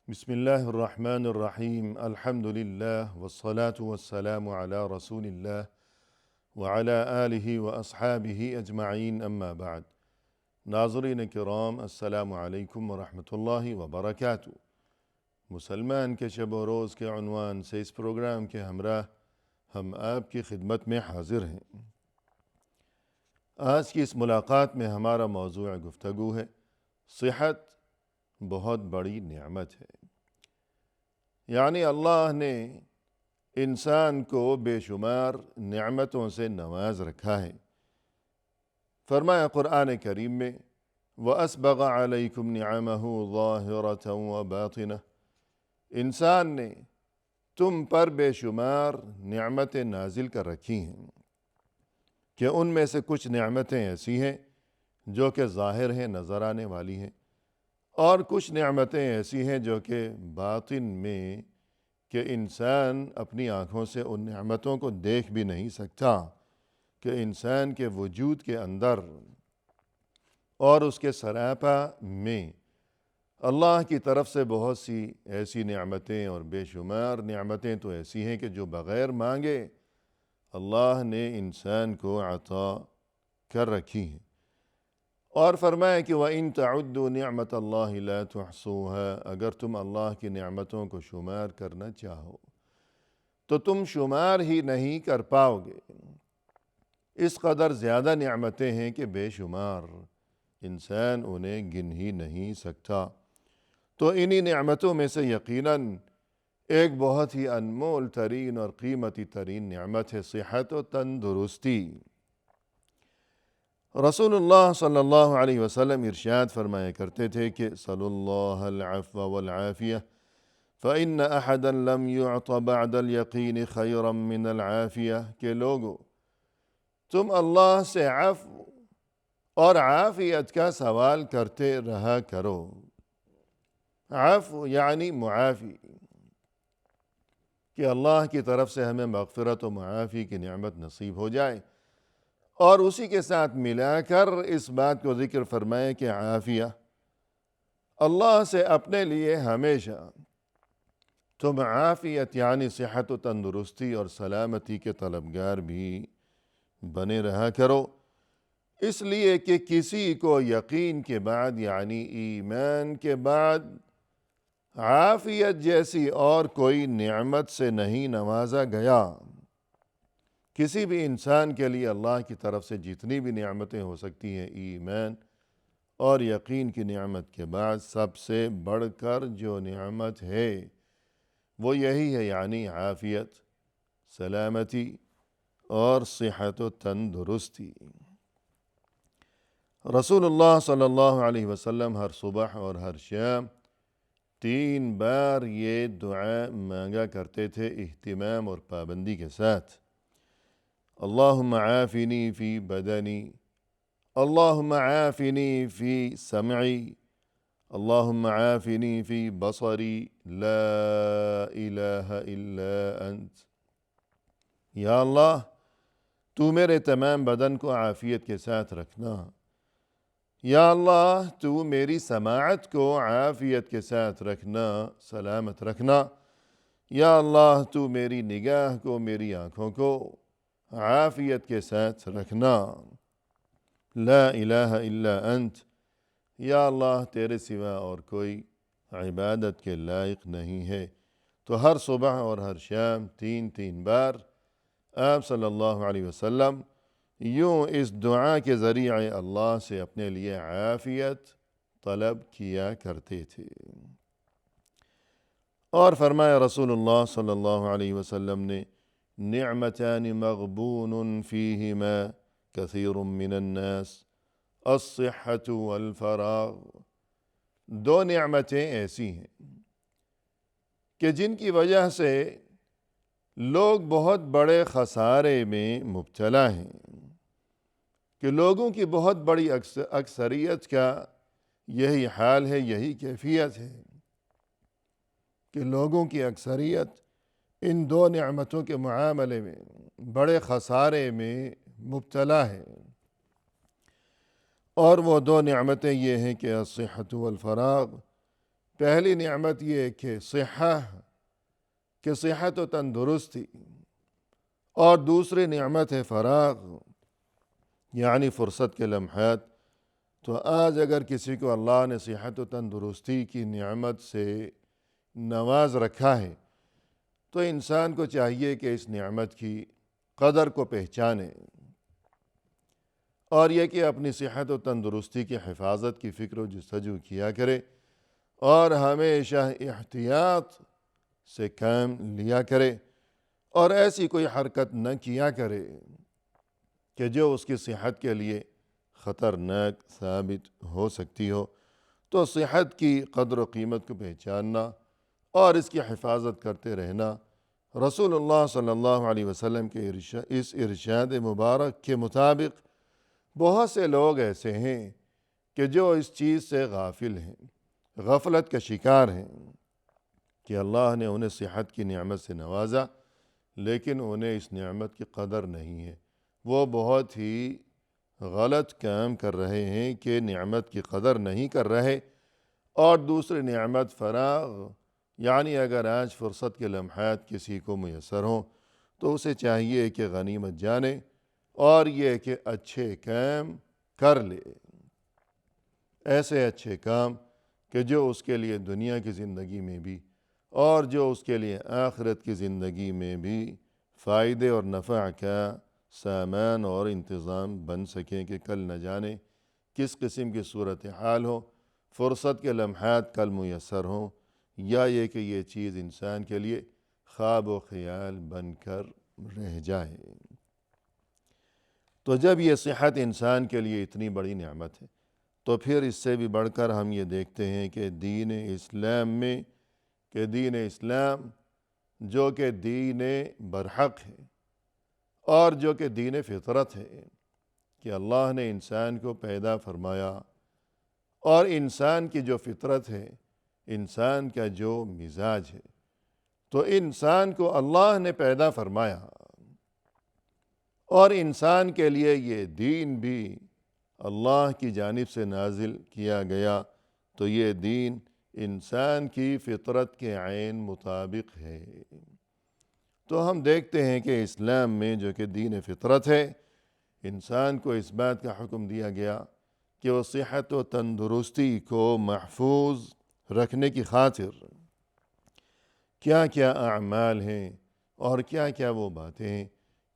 بسم الله الرحمن الرحیم الحمد للہ والصلاة والسلام علی رسول اللہ وعلی آلہ واصحابہ اجمعین اما بعد۔ ناظرین کرام، السلام علیکم ورحمۃ اللہ وبرکاتہ۔ مسلمان کے شب و روز کے عنوان سے اس پروگرام کے ہمراہ ہم آپ کی خدمت میں حاضر ہیں۔ آج کی اس ملاقات میں ہمارا موضوع گفتگو ہے صحت بہت بڑی نعمت ہے۔ یعنی اللہ نے انسان کو بے شمار نعمتوں سے نواز رکھا ہے۔ فرمایا قرآن کریم میں وَأَسْبَغَ عَلَيْكُمْ نِعَمَهُ ظَاهِرَةً وَبَاطِنَةً، انسان نے تم پر بے شمار نعمتیں نازل کر رکھی ہیں کہ ان میں سے کچھ نعمتیں ایسی ہیں جو کہ ظاہر ہیں، نظر آنے والی ہیں، اور کچھ نعمتیں ایسی ہیں جو کہ باطن میں کہ انسان اپنی آنکھوں سے ان نعمتوں کو دیکھ بھی نہیں سکتا، کہ انسان کے وجود کے اندر اور اس کے سراپا میں اللہ کی طرف سے بہت سی ایسی نعمتیں اور بے شمار نعمتیں تو ایسی ہیں کہ جو بغیر مانگے اللہ نے انسان کو عطا کر رکھی ہیں۔ اور فرمایا کہ وَإِن تَعُدُّوا نِعْمَةَ اللَّهِ لَا تُحْصُوهَا، اگر تم اللہ کی نعمتوں کو شمار کرنا چاہو تو تم شمار ہی نہیں کر پاؤ گے۔ اس قدر زیادہ نعمتیں ہیں کہ بے شمار، انسان انہیں گن ہی نہیں سکتا۔ تو انہی نعمتوں میں سے یقیناً ایک بہت ہی انمول ترین اور قیمتی ترین نعمت ہے صحت و تندرستی۔ رسول اللہ صلی اللہ علیہ وسلم ارشاد فرمایا کرتے تھے کہ صلی اللہ العفو والعافیہ فإن أحدا لم يعط بعد اليقین خیرا من العافیہ، کہ لوگو تم اللہ سے عفو اور عافیت کا سوال کرتے رہا کرو۔ عفو یعنی معافی، کہ اللہ کی طرف سے ہمیں مغفرت و معافی کی نعمت نصیب ہو جائے، اور اسی کے ساتھ ملا کر اس بات کو ذکر فرمائے کہ عافیہ، اللہ سے اپنے لیے ہمیشہ تم عافیت یعنی صحت و تندرستی اور سلامتی کے طلبگار بھی بنے رہا کرو، اس لیے کہ کسی کو یقین کے بعد یعنی ایمان کے بعد عافیت جیسی اور کوئی نعمت سے نہیں نوازا گیا۔ کسی بھی انسان کے لیے اللہ کی طرف سے جتنی بھی نعمتیں ہو سکتی ہیں، ایمان اور یقین کی نعمت کے بعد سب سے بڑھ کر جو نعمت ہے وہ یہی ہے، یعنی عافیت، سلامتی اور صحت و تندرستی۔ رسول اللہ صلی اللہ علیہ وسلم ہر صبح اور ہر شام 3 بار یہ دعا مانگا کرتے تھے اہتمام اور پابندی کے ساتھ۔ اللہم عافنی فی بدنی، اللہم عافنی فی سمعی، اللہم عافنی فی بصری، لا الہ الا انت۔ یا اللہ تو میرے تمام بدن کو عافیت کے ساتھ رکھنا، یا اللہ تو میری سماعت کو عافیت کے ساتھ رکھنا، سلامت رکھنا، یا اللہ تو میری نگاہ کو، میری آنکھوں کو عافیت کے ساتھ رکھنا، لا الہ الا انت، یا اللہ تیرے سوا اور کوئی عبادت کے لائق نہیں ہے۔ تو ہر صبح اور ہر شام 3 بار آپ صلی اللہ علیہ وسلم یوں اس دعا کے ذریعے اللہ سے اپنے لیے عافیت طلب کیا کرتے تھے۔ اور فرمایا رسول اللہ صلی اللہ علیہ وسلم نے نعمتان مغبون فیہما کثیر من الناس الصحة والفراغ، 2 نعمتیں ایسی ہیں کہ جن کی وجہ سے لوگ بہت بڑے خسارے میں مبتلا ہیں، کہ لوگوں کی بہت بڑی اکثریت کا یہی حال ہے، یہی کیفیت ہے کہ لوگوں کی اکثریت ان 2 نعمتوں کے معاملے میں بڑے خسارے میں مبتلا ہے۔ اور وہ 2 نعمتیں یہ ہیں کہ الصحت والفراغ، پہلی نعمت یہ کہ صحت و تندرستی، اور دوسری نعمت ہے فراغ، یعنی فرصت کے لمحات۔ تو آج اگر کسی کو اللہ نے صحت و تندرستی کی نعمت سے نواز رکھا ہے تو انسان کو چاہیے کہ اس نعمت کی قدر کو پہچانے، اور یہ کہ اپنی صحت و تندرستی کی حفاظت کی فکر و جستجو کیا کرے، اور ہمیشہ احتیاط سے کام لیا کرے، اور ایسی کوئی حرکت نہ کیا کرے کہ جو اس کی صحت کے لیے خطرناک ثابت ہو سکتی ہو۔ تو صحت کی قدر و قیمت کو پہچاننا اور اس کی حفاظت کرتے رہنا رسول اللہ صلی اللہ علیہ وسلم کے اس ارشاد مبارک کے مطابق بہت سے لوگ ایسے ہیں کہ جو اس چیز سے غافل ہیں، غفلت کا شکار ہیں، کہ اللہ نے انہیں صحت کی نعمت سے نوازا لیکن انہیں اس نعمت کی قدر نہیں ہے۔ وہ بہت ہی غلط کام کر رہے ہیں کہ نعمت کی قدر نہیں کر رہے۔ اور دوسری نعمت فراغ، یعنی اگر آج فرصت کے لمحات کسی کو میسر ہوں تو اسے چاہیے کہ غنیمت جانے اور یہ کہ اچھے کام کر لے، ایسے اچھے کام کہ جو اس کے لیے دنیا کی زندگی میں بھی اور جو اس کے لیے آخرت کی زندگی میں بھی فائدے اور نفع کا سامان اور انتظام بن سکیں، کہ کل نہ جانے کس قسم کی صورتحال ہو، فرصت کے لمحات کل میسر ہوں، یا یہ کہ یہ چیز انسان کے لیے خواب و خیال بن کر رہ جائے۔ تو جب یہ صحت انسان کے لیے اتنی بڑی نعمت ہے تو پھر اس سے بھی بڑھ کر ہم یہ دیکھتے ہیں کہ دین اسلام جو کہ دین برحق ہے اور جو کہ دین فطرت ہے، کہ اللہ نے انسان کو پیدا فرمایا، اور انسان کی جو فطرت ہے، انسان کا جو مزاج ہے، تو انسان کو اللہ نے پیدا فرمایا، اور انسان کے لیے یہ دین بھی اللہ کی جانب سے نازل کیا گیا، تو یہ دین انسان کی فطرت کے عین مطابق ہے۔ تو ہم دیکھتے ہیں کہ اسلام میں جو کہ دین فطرت ہے، انسان کو اس بات کا حکم دیا گیا کہ وہ صحت و تندرستی کو محفوظ رکھنے کی خاطر کیا کیا اعمال ہیں اور کیا کیا وہ باتیں ہیں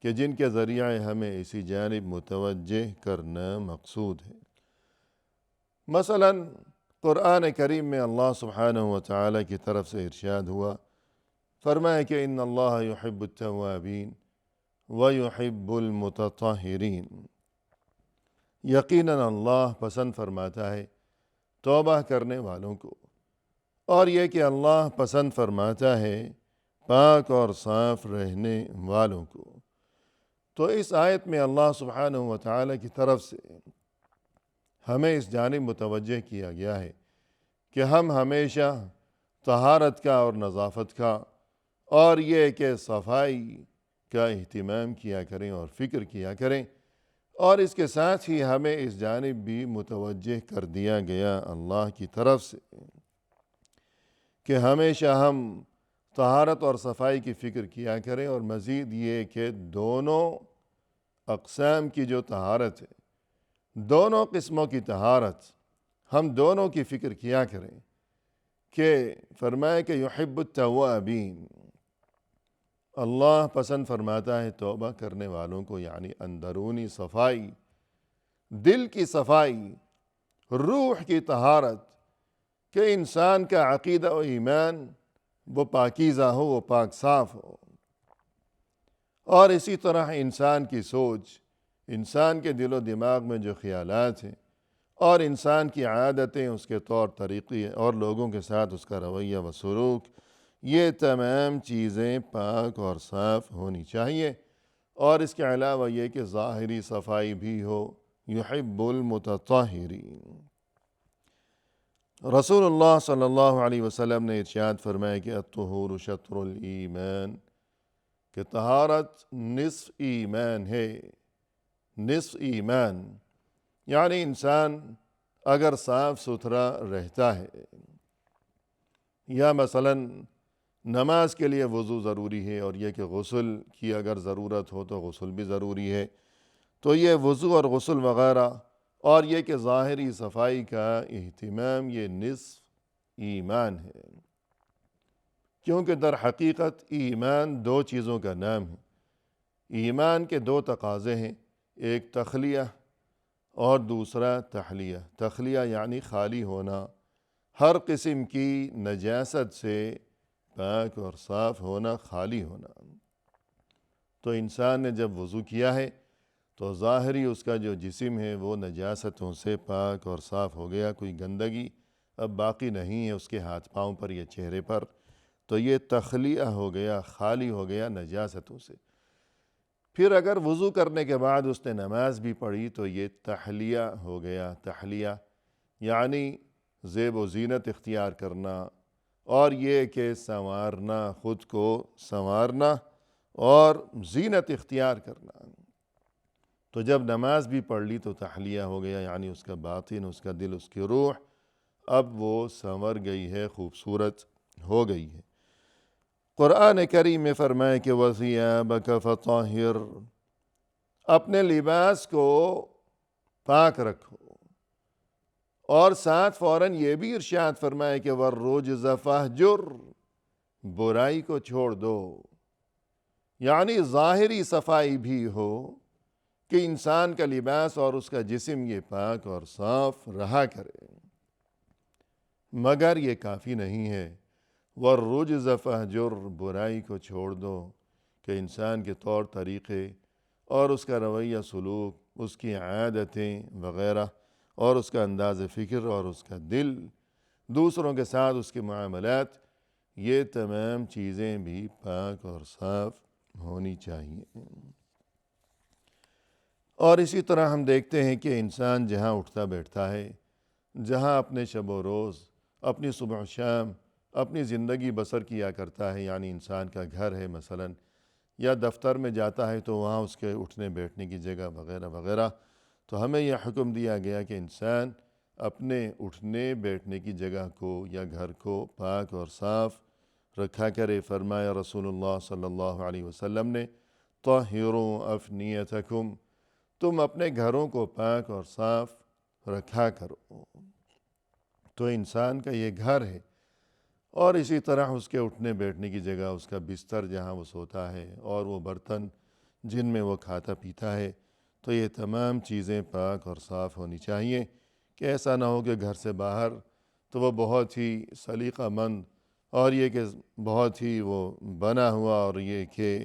کہ جن کے ذریعے ہمیں اسی جانب متوجہ کرنا مقصود ہے۔ مثلا قرآن کریم میں اللہ سبحانہ وتعالی کی طرف سے ارشاد ہوا، فرمایا کہ ان اللہ یحب التوابین ویحب المتطہرین، یقیناً اللہ پسند فرماتا ہے توبہ کرنے والوں کو، اور یہ کہ اللہ پسند فرماتا ہے پاک اور صاف رہنے والوں کو۔ تو اس آیت میں اللہ سبحانہ وتعالی کی طرف سے ہمیں اس جانب متوجہ کیا گیا ہے کہ ہم ہمیشہ طہارت کا اور نظافت کا اور یہ کہ صفائی کا اہتمام کیا کریں اور فکر کیا کریں، اور اس کے ساتھ ہی ہمیں اس جانب بھی متوجہ کر دیا گیا اللہ کی طرف سے کہ ہمیشہ ہم طہارت اور صفائی کی فکر کیا کریں، اور مزید یہ کہ دونوں اقسام کی جو طہارت ہے، دونوں قسموں کی طہارت، ہم دونوں کی فکر کیا کریں، کہ فرمائے کہ یحب التوابین، اللہ پسند فرماتا ہے توبہ کرنے والوں کو، یعنی اندرونی صفائی، دل کی صفائی، روح کی طہارت، کہ انسان کا عقیدہ و ایمان وہ پاکیزہ ہو، وہ پاک صاف ہو، اور اسی طرح انسان کی سوچ، انسان کے دل و دماغ میں جو خیالات ہیں اور انسان کی عادتیں، اس کے طور طریقے اور لوگوں کے ساتھ اس کا رویہ و سلوک، یہ تمام چیزیں پاک اور صاف ہونی چاہیے، اور اس کے علاوہ یہ کہ ظاہری صفائی بھی ہو، یحب المتطہرین۔ رسول اللہ صلی اللہ علیہ وسلم نے ارشاد فرمایا کہ الطہور شطر الایمان، کہ طہارت نصف ایمان ہے، نصف ایمان، یعنی انسان اگر صاف ستھرا رہتا ہے یا مثلاً نماز کے لیے وضو ضروری ہے، اور یہ کہ غسل کی اگر ضرورت ہو تو غسل بھی ضروری ہے، تو یہ وضو اور غسل وغیرہ، اور یہ کہ ظاہری صفائی کا اہتمام، یہ نصف ایمان ہے، کیونکہ در حقیقت ایمان دو چیزوں کا نام ہے۔ ایمان کے دو تقاضے ہیں، ایک تخلیہ اور دوسرا تحلیہ۔ تخلیہ یعنی خالی ہونا، ہر قسم کی نجاست سے پاک اور صاف ہونا، خالی ہونا۔ تو انسان نے جب وضو کیا ہے تو ظاہری اس کا جو جسم ہے وہ نجاستوں سے پاک اور صاف ہو گیا، کوئی گندگی اب باقی نہیں ہے اس کے ہاتھ پاؤں پر یا چہرے پر، تو یہ تخلیہ ہو گیا، خالی ہو گیا نجاستوں سے۔ پھر اگر وضو کرنے کے بعد اس نے نماز بھی پڑھی تو یہ تحلیہ ہو گیا۔ تحلیہ یعنی زیب و زینت اختیار کرنا، اور یہ کہ سنوارنا، خود کو سنوارنا اور زینت اختیار کرنا۔ تو جب نماز بھی پڑھ لی تو تحلیہ ہو گیا، یعنی اس کا باطن، اس کا دل، اس کی روح اب وہ سنور گئی ہے، خوبصورت ہو گئی ہے۔ قرآن کریم میں فرمائے کہ وَثِيَابَكَ فَطَهِّرْ، اپنے لباس کو پاک رکھو، اور ساتھ فوراً یہ بھی ارشاد فرمائے کہ وَالرُّجْزَ فَاهْجُرْ، برائی کو چھوڑ دو، یعنی ظاہری صفائی بھی ہو کہ انسان کا لباس اور اس کا جسم یہ پاک اور صاف رہا کرے، مگر یہ کافی نہیں ہے۔ وَالرُّجْزَ فَاهْجُرْ، برائی کو چھوڑ دو، کہ انسان کے طور طریقے اور اس کا رویہ سلوک، اس کی عادتیں وغیرہ، اور اس کا انداز فکر اور اس کا دل، دوسروں کے ساتھ اس کے معاملات، یہ تمام چیزیں بھی پاک اور صاف ہونی چاہیے۔ اور اسی طرح ہم دیکھتے ہیں کہ انسان جہاں اٹھتا بیٹھتا ہے، جہاں اپنے شب و روز، اپنی صبح و شام، اپنی زندگی بسر کیا کرتا ہے، یعنی انسان کا گھر ہے مثلاً، یا دفتر میں جاتا ہے تو وہاں اس کے اٹھنے بیٹھنے کی جگہ وغیرہ وغیرہ، تو ہمیں یہ حکم دیا گیا کہ انسان اپنے اٹھنے بیٹھنے کی جگہ کو یا گھر کو پاک اور صاف رکھا کرے۔ فرمایا رسول اللہ صلی اللہ علیہ وسلم نے، طَهِّرُوا أَفْنِيَتَكُمْ، تم اپنے گھروں کو پاک اور صاف رکھا کرو۔ تو انسان کا یہ گھر ہے، اور اسی طرح اس کے اٹھنے بیٹھنے کی جگہ، اس کا بستر جہاں وہ سوتا ہے، اور وہ برتن جن میں وہ کھاتا پیتا ہے، تو یہ تمام چیزیں پاک اور صاف ہونی چاہیے، کہ ایسا نہ ہو کہ گھر سے باہر تو وہ بہت ہی سلیقہ مند، اور یہ کہ بہت ہی وہ بنا ہوا، اور یہ کہ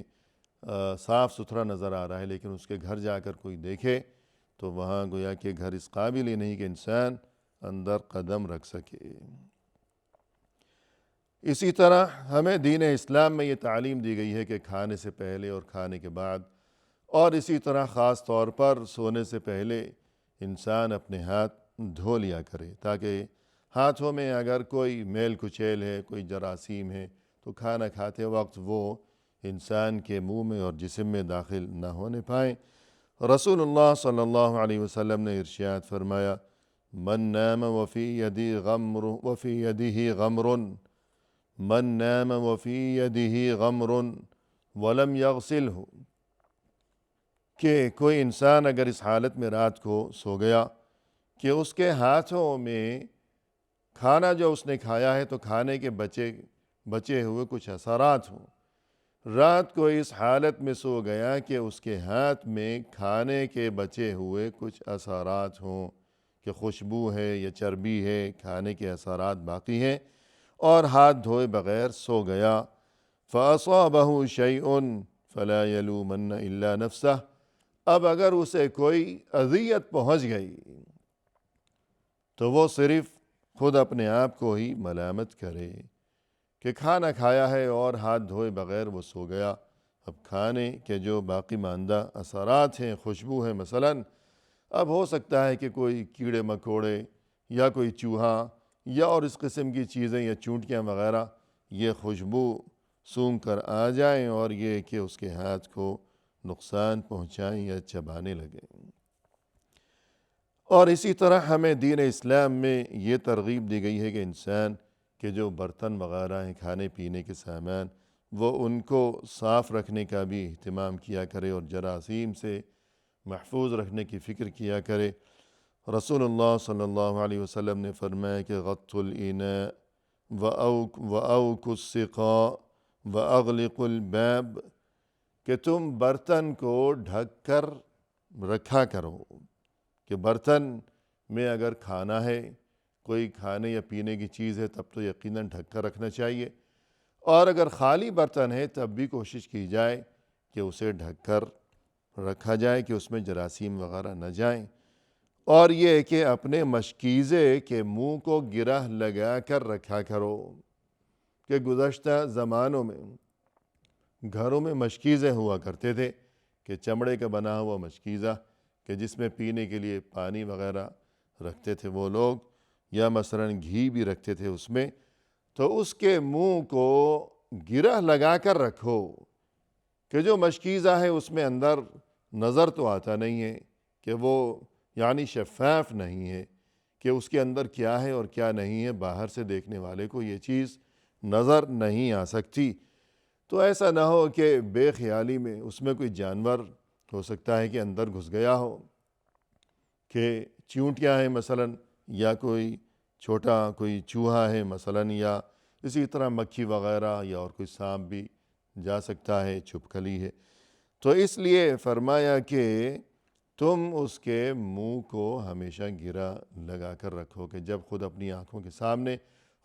صاف ستھرا نظر آ رہا ہے، لیکن اس کے گھر جا کر کوئی دیکھے تو وہاں گویا کہ گھر اس قابل ہی نہیں کہ انسان اندر قدم رکھ سکے۔ اسی طرح ہمیں دین اسلام میں یہ تعلیم دی گئی ہے کہ کھانے سے پہلے اور کھانے کے بعد، اور اسی طرح خاص طور پر سونے سے پہلے انسان اپنے ہاتھ دھو لیا کرے، تاکہ ہاتھوں میں اگر کوئی میل کچیل ہے، کوئی جراثیم ہے، تو کھانا کھاتے وقت وہ انسان کے منہ میں اور جسم میں داخل نہ ہونے پائیں۔ رسول اللہ صلی اللہ علیہ وسلم نے ارشاد فرمایا، من نام وفی یدہ غمر، من نام وفی یدہ غمر ولم یغسلہ، کہ کوئی انسان اگر اس حالت میں رات کو سو گیا کہ اس کے ہاتھوں میں کھانا جو اس نے کھایا ہے تو کھانے کے بچے ہوئے کچھ اثرات ہوں، رات کو اس حالت میں سو گیا کہ اس کے ہاتھ میں کھانے کے بچے ہوئے کچھ اثرات ہوں، کہ خوشبو ہے یا چربی ہے، کھانے کے اثرات باقی ہیں، اور ہاتھ دھوئے بغیر سو گیا، فَأَصَابَهُ شَيْءٌ فَلَا يَلُومَنَّ إِلَّا نَفْسَهُ، اب اگر اسے کوئی اذیت پہنچ گئی تو وہ صرف خود اپنے آپ کو ہی ملامت کرے، کہ کھانا کھایا ہے اور ہاتھ دھوئے بغیر وہ سو گیا۔ اب کھانے کے جو باقی ماندہ اثرات ہیں، خوشبو ہے مثلاً، اب ہو سکتا ہے کہ کوئی کیڑے مکوڑے یا کوئی چوہا یا اور اس قسم کی چیزیں یا چونٹیاں وغیرہ یہ خوشبو سونگھ کر آ جائیں، اور یہ کہ اس کے ہاتھ کو نقصان پہنچائیں یا چبانے لگیں۔ اور اسی طرح ہمیں دین اسلام میں یہ ترغیب دی گئی ہے کہ انسان کہ جو برتن وغیرہ ہیں کھانے پینے کے سامان وہ ان کو صاف رکھنے کا بھی اہتمام کیا کرے اور جراثیم سے محفوظ رکھنے کی فکر کیا کرے۔ رسول اللہ صلی اللہ علیہ وسلم نے فرمایا کہ غط الاناء وأوک السقاء وأغلق الباب، کہ تم برتن کو ڈھک کر رکھا کرو، کہ برتن میں اگر کھانا ہے، کوئی کھانے یا پینے کی چیز ہے، تب تو یقیناً ڈھک کر رکھنا چاہیے، اور اگر خالی برتن ہے تب بھی کوشش کی جائے کہ اسے ڈھک کر رکھا جائے کہ اس میں جراثیم وغیرہ نہ جائیں۔ اور یہ کہ اپنے مشکیزے کے منہ کو گرہ لگا کر رکھا کرو، کہ گزشتہ زمانوں میں گھروں میں مشکیزیں ہوا کرتے تھے، کہ چمڑے کا بنا ہوا مشکیزہ کہ جس میں پینے کے لیے پانی وغیرہ رکھتے تھے وہ لوگ، یا مثلاً گھی بھی رکھتے تھے اس میں، تو اس کے منہ کو گرہ لگا کر رکھو کہ جو مشکیزہ ہے اس میں اندر نظر تو آتا نہیں ہے، کہ وہ یعنی شفاف نہیں ہے کہ اس کے اندر کیا ہے اور کیا نہیں ہے، باہر سے دیکھنے والے کو یہ چیز نظر نہیں آ سکتی۔ تو ایسا نہ ہو کہ بے خیالی میں اس میں کوئی جانور ہو سکتا ہے کہ اندر گھس گیا ہو، کہ چیونٹیاں ہیں مثلاً، یا کوئی چھوٹا کوئی چوہا ہے مثلاً، یا اسی طرح مکھی وغیرہ، یا اور کوئی سانپ بھی جا سکتا ہے، چھپکلی ہے۔ تو اس لیے فرمایا کہ تم اس کے منہ کو ہمیشہ گرہ لگا کر رکھو، کہ جب خود اپنی آنکھوں کے سامنے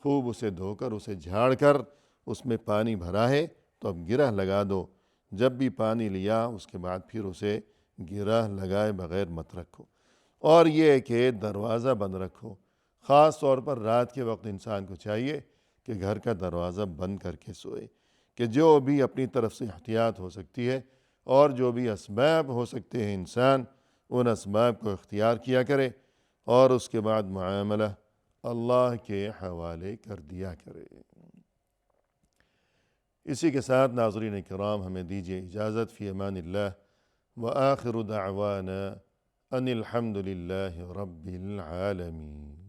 خوب اسے دھو کر اسے جھاڑ کر اس میں پانی بھرا ہے تو اب گرہ لگا دو، جب بھی پانی لیا اس کے بعد پھر اسے گرہ لگائے بغیر مت رکھو۔ اور یہ کہ دروازہ بند رکھو، خاص طور پر رات کے وقت انسان کو چاہیے کہ گھر کا دروازہ بند کر کے سوئے، کہ جو بھی اپنی طرف سے احتیاط ہو سکتی ہے اور جو بھی اسباب ہو سکتے ہیں انسان ان اسباب کو اختیار کیا کرے، اور اس کے بعد معاملہ اللہ کے حوالے کر دیا کرے۔ اسی کے ساتھ ناظرین کرام ہمیں دیجیے اجازت، فی امان اللہ، وآخر دعوانا ان الحمد للہ رب العالمین۔